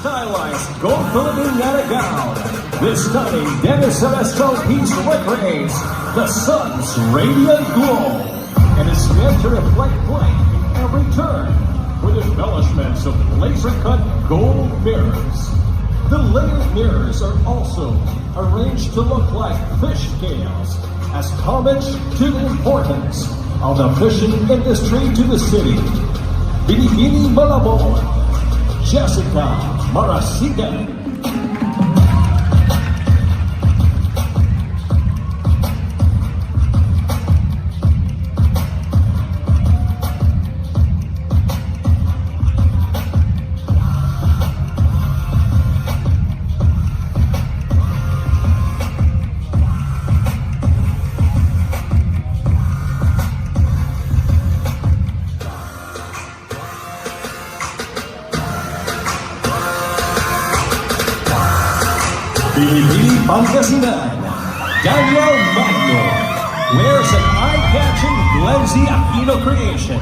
stylized gold Filipiniana gown, this stunning demi-celestial piece recreates the sun's radiant glow and is meant to reflect light in every turn with embellishments of laser-cut gold mirrors. The layered mirrors are also arranged to look like fish scales as homage to the importance of the fishing industry to the city. Binibining Malabon, Jessica Marasigan. Binibining Pangasinan, Daniel Magno wears an eye-catching Glenzy Aquino creation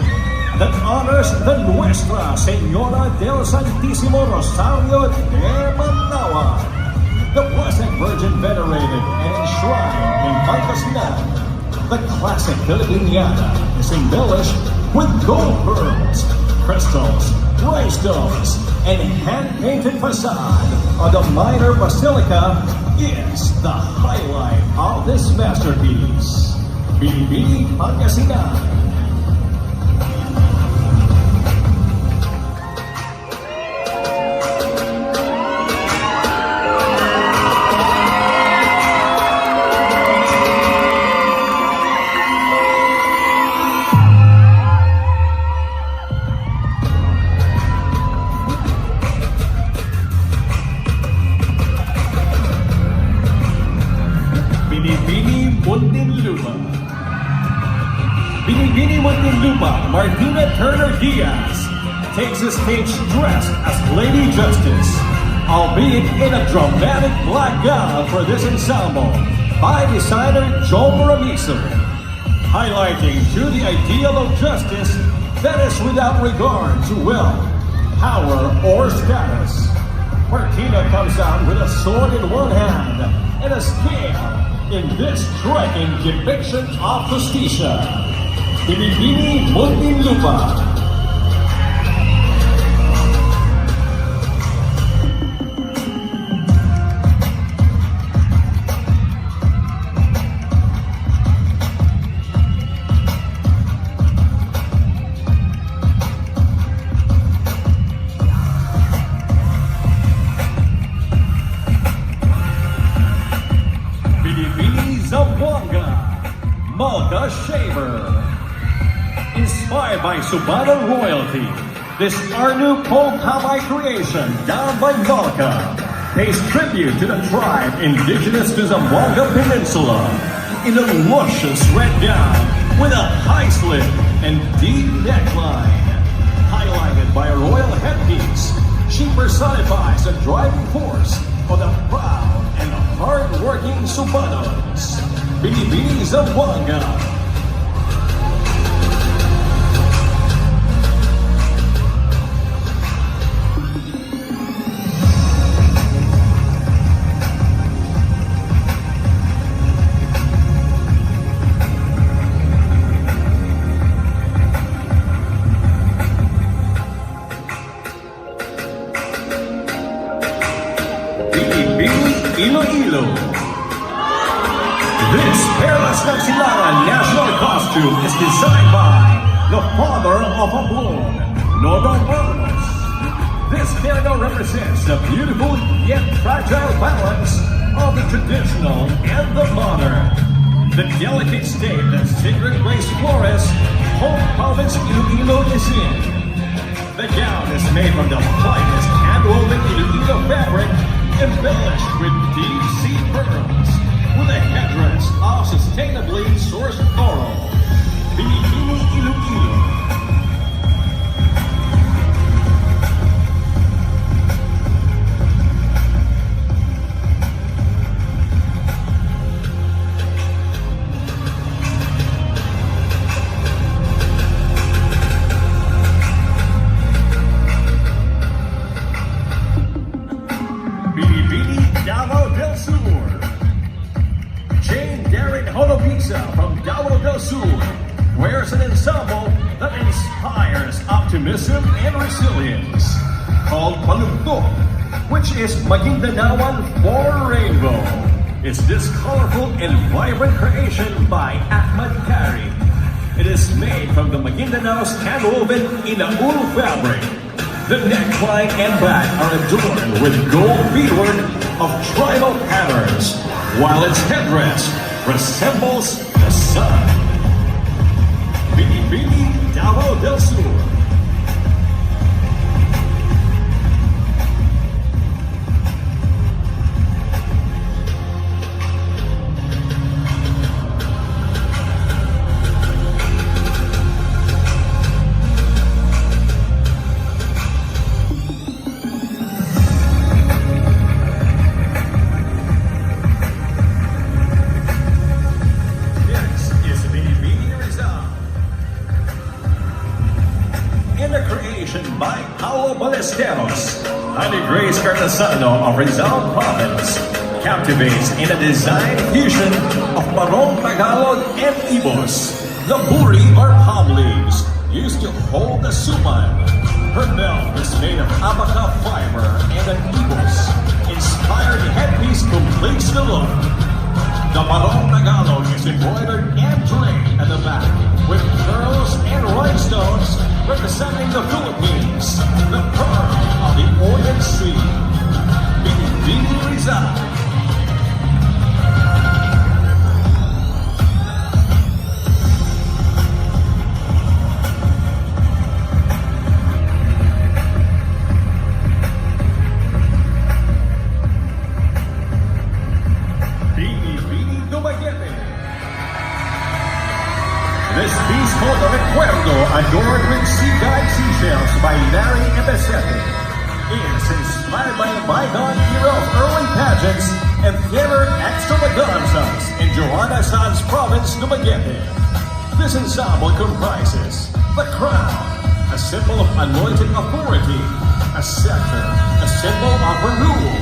that honors the Nuestra Senora del Santísimo Rosario de Manawag, the Blessed Virgin venerated and enshrined in Pangasinan. The classic Filipiniana is embellished with gold pearls, crystals, rhinestones, and hand-painted facade of the minor basilica is the highlight of this masterpiece. Binibining Pangasinan. Binibining Muntinlupa, Martina Turner Diaz takes the stage dressed as Lady Justice, albeit in a dramatic black gown for this ensemble by designer Joe Ramizo, highlighting to the ideal of justice that is without regard to wealth, power, or status. Martina comes out with a sword in one hand and a scale in this striking depiction of justicia. Binibining Muntinlupa. Binibining Zamboanga, Malta Shaver. Inspired by Subano royalty, this Arnu Kamay creation, down by Malca, pays tribute to the tribe indigenous to Zamboanga Peninsula in a luscious red gown with a high slit and deep neckline. Highlighted by a royal headpiece, she personifies the driving force of the proud and hard-working Subanos. Binibining Zamboanga. Iloilo. This Perlas Nagsilangan national costume is designed by the father of a balloon, Nodo Ramos. This terno represents the beautiful yet fragile balance of the traditional and the modern. The delicate state that Sacred Grace Flores, home province Iloilo is in. The gown is made from the finest hand-woven Iloilo fabric, embellished with deep-sea pearls, with a headdress of sustainably sourced coral. Binibining Iloilo. optimism and resilience, called Palugdog, which is Magindanawan for Rainbow. It's this colorful and vibrant creation by Ahmad Kari. It is made from the Maguindanao's hand-woven inaul fabric. The neckline and back are adorned with gold beadwork of tribal patterns, while its headdress resembles the sun. Binibining Davao del Sur. By Paulo Ballesteros, Honey Grace Cartasano of Rizal Province, captivates in a design fusion of Barong Tagalog and Ibos. The buri or palm leaves used to hold the suman. Her belt is made of abaca fiber and an Ibos-inspired headpiece completes the look. The Barong Tagalog is embroidered and draped at the back with pearls and rhinestones representing the Philippines, the pearl of the Orient Sea. Binibining Rizal. Binibining Pilipinas. This piece called the Recuerdo, adorned with sea-dyed seashells by Larry Ebesete, is inspired by a bygone era of early pageants and theater extravaganzas in Johanna Sanz Province, Dumaguete. This ensemble comprises the crown, a symbol of anointed authority, a scepter, a symbol of her rule,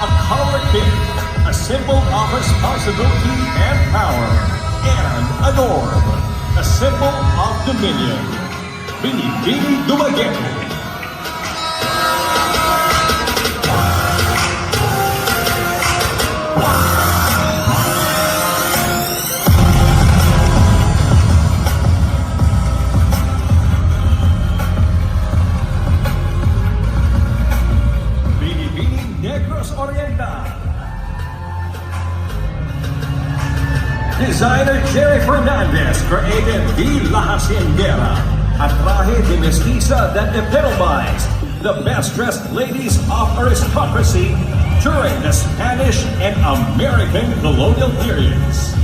a collar cape, a symbol of responsibility and power, and an orb, a symbol of dominion. Binibining Dumaguete. Binibining Negros Oriental. Designer Jerry Fernandez created the La Haciendera, a traje de mestiza that epitomized the best-dressed ladies of aristocracy during the Spanish and American colonial periods.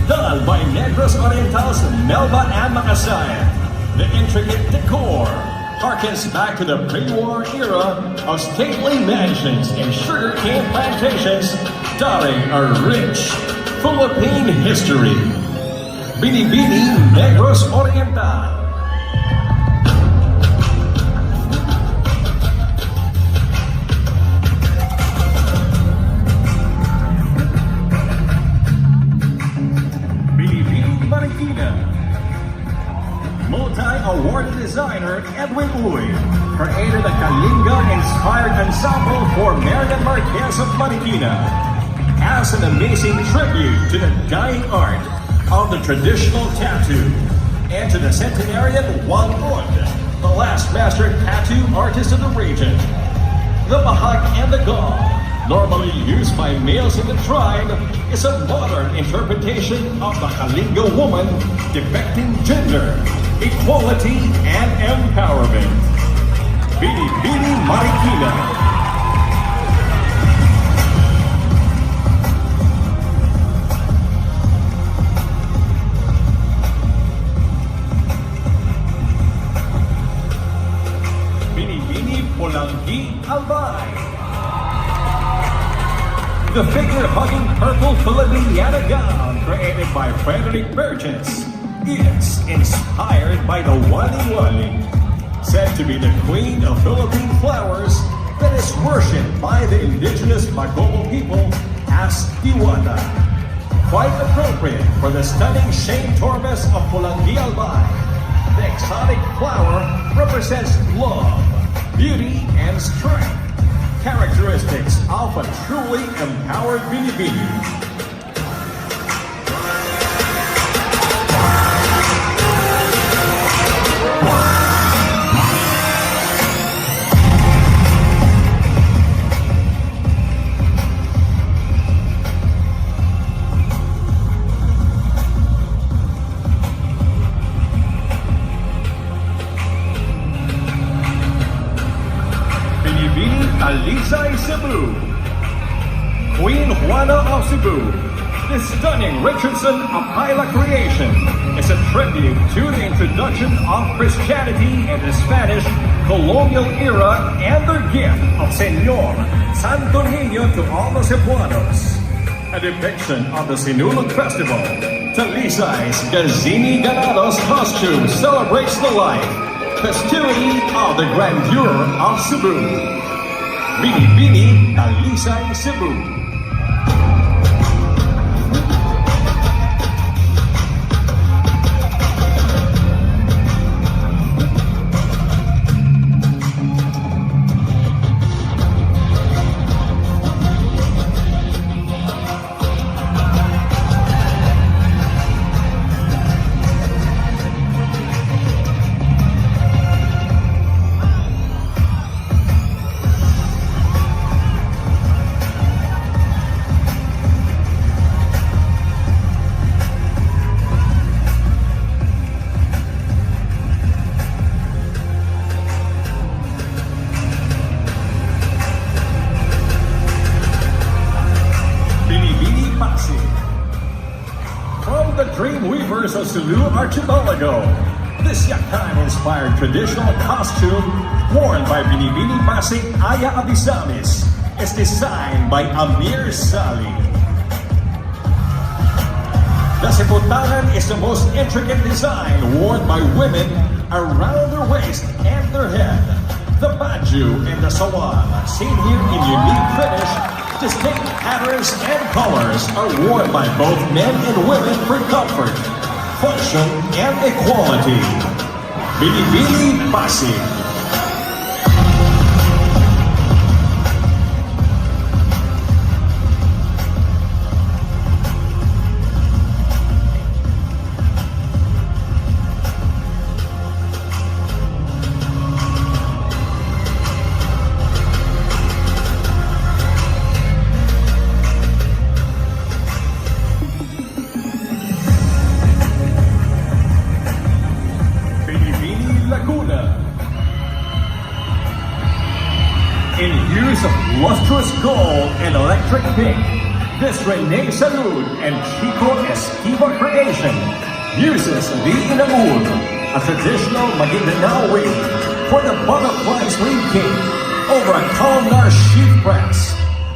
Done by Negros Oriental's Melba and Makasayan, the intricate decor harkens back to the pre-war era of stately mansions and sugarcane plantations dotting a rich Philippine history. Binibining Negros Oriental. Binibining Marikina. Multi-awarded designer Edwin Uy created a Kalinga-inspired ensemble for Marian Marquez of Marikina as an amazing tribute to the dying art of the traditional tattoo and to the centenarian Juan Ud, the last master tattoo artist of the region. The bahag and the gong, normally used by males in the tribe, is a modern interpretation of the Kalinga woman depicting gender, equality, and empowerment. Binibining Marikina. Albay. The figure-hugging purple Filipiniana gown created by Frederick Burgess is inspired by the wali-wali, said to be the queen of Philippine flowers that is worshipped by the indigenous Bagobo people as Diwata. Quite appropriate for the stunning Shane Tormes of Pulangi Albay. The exotic flower represents love, beauty, and strength. Characteristics of a truly empowered Binibini. Alisay Cebu, Queen Juana of Cebu. This stunning Richardson Apila creation is a tribute to the introduction of Christianity in the Spanish colonial era and their gift of Señor Santo Niño to all the Cebuanos. A depiction of the Sinulog Festival, Talisay's Gazini Ganados costume celebrates the life, festivity of the grandeur of Cebu. Binibining Pilipinas, Cebu. From the dream weavers of Sulu Archipelago, this Yakan-inspired traditional costume worn by Binibining Pasig Aya Abisamis is designed by Amir Sali. The siputangan is the most intricate design worn by women around their waist and their head. The baju and the sawal, seen here in unique finish, distinct patterns and colors, are worn by both men and women for comfort, function, and equality. Binibining Pasig. In hues of lustrous gold and electric pink, this Rene Salud and Chico Esquiva creation uses the inamul, a traditional Maguindanao weave, for the butterfly sleeve cape over a columnar sheath press.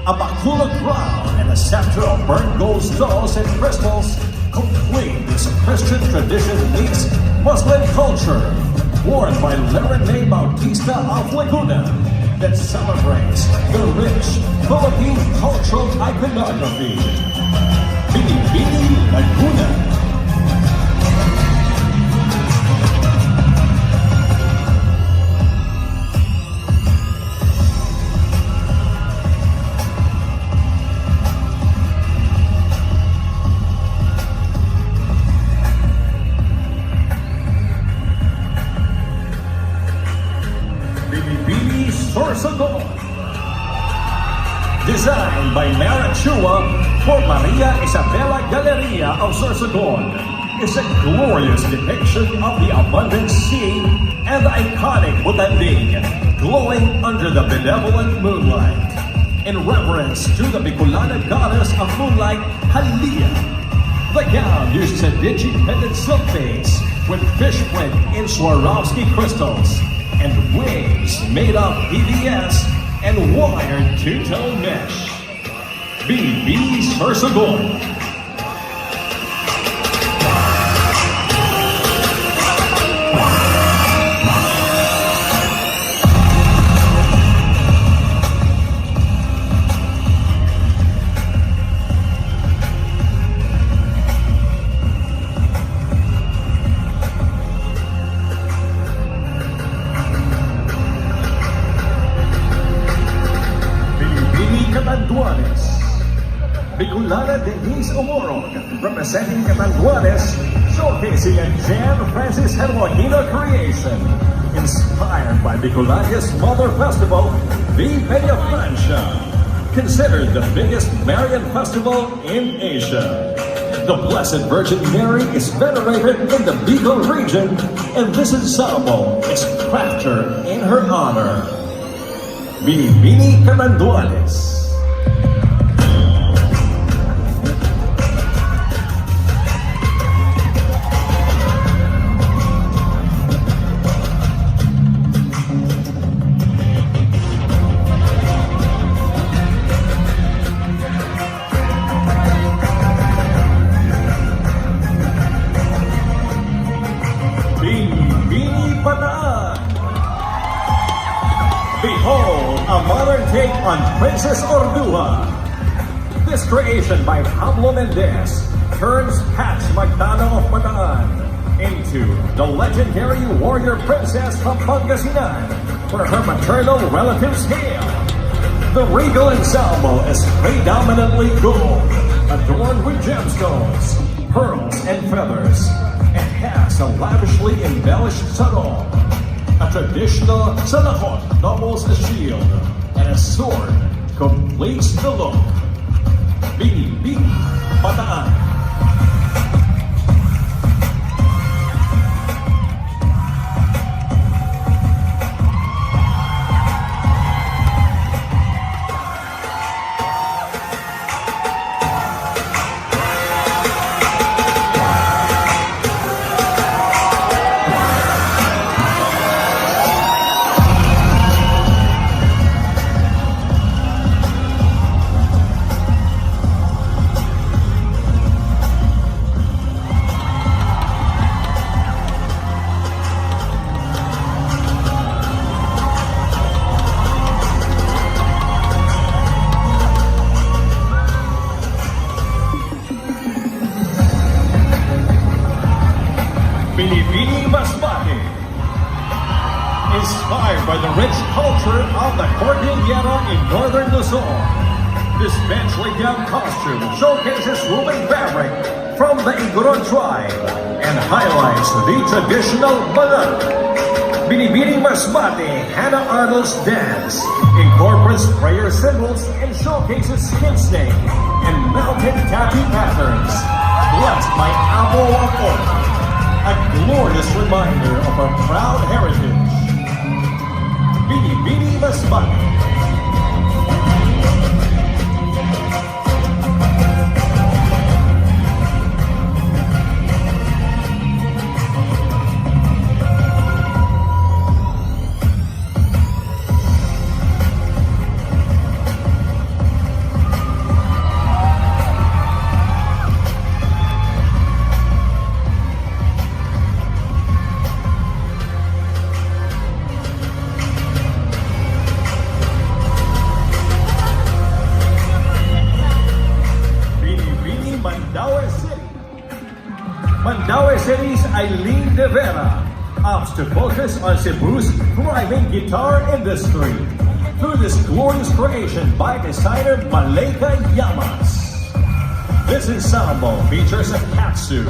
A bakula crown and a scepter of burnt gold stones and crystals complete this Christian tradition meets Muslim culture, worn by Rene Bautista of Laguna, that celebrates the rich Philippine cultural iconography. Binibining Laguna. Sorsogon. Designed by Marachua for Maria Isabella Galleria of Sorsogon, is a glorious depiction of the abundant sea and the iconic Butanding glowing under the benevolent moonlight. In reverence to the Bicolana goddess of moonlight, Halia, the gown used Digi-pendant silk base with fish print in Swarovski crystals and wings made of PVS and wired two-tone mesh. BB Sorsogon. Catanduanes. Bicolana Denise Umorog, representing Catanduanes, showcasing a Jan Francis Hermohino creation. Inspired by Bicolania's Mother Festival, Viva Francia. Considered the biggest Marian festival in Asia. The Blessed Virgin Mary is venerated in the Bicol region, and this ensemble is crafted in her honor. Binibining Pilipinas. Behold, a modern take on Princess Ordua. This creation by Pablo Mendez turns Pax Magdana of Bataan into the legendary warrior princess from Pangasinan, where her maternal relatives hail. The regal ensemble is predominantly gold, adorned with gemstones, pearls, and feathers, and has a lavishly embellished sarong. A traditional salakot doubles a shield, and a sword completes the look. Binibining Bataan. Binibining Masbate. Inspired by the rich culture of the Cordillera in northern Luzon, this benchly gown costume showcases woven fabric from the Igorot tribe and highlights the traditional balat. Binibining Masbate Hannah Arnold's dance incorporates prayer symbols and showcases skin snake and mountain tattoo patterns, blessed by Abo Wapon. A glorious reminder of our proud heritage. Binibining Masbate. Mandaue City's Eileen De Vera opts to focus on Cebu's thriving guitar industry through this glorious creation by designer Malaika Llamas. This ensemble features a catsuit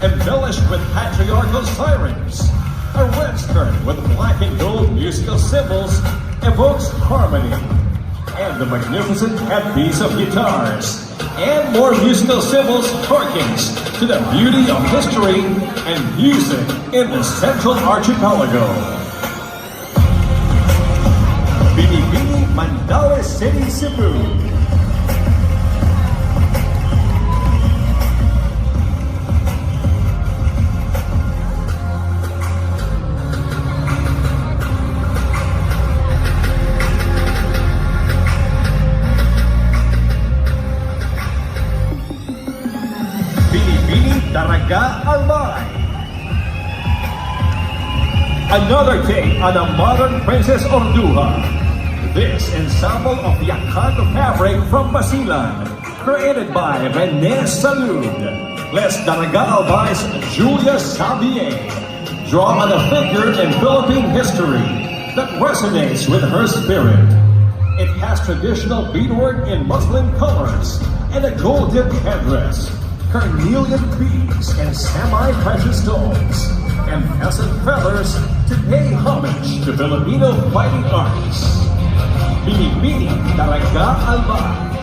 embellished with patriarchal sirens. A red skirt with black and gold musical symbols evokes harmony, and the magnificent headpiece of guitars and more musical symbols harkens to the beauty of history and music in the Central Archipelago. Binibining Mandaue City, Cebu. Daraga Albay. Another take on a modern Princess Ordua. This ensemble of Yakan fabric from Basilan, created by Rene Salud. Les Daraga Albay's Julia Sabier draw on a figure in Philippine history that resonates with her spirit. It has traditional beadwork in muslin colors and a gold-dipped headdress, carnelian beads and semi-precious stones, and pheasant feathers to pay homage to Filipino fighting arts. Binibining talaga ang bahay.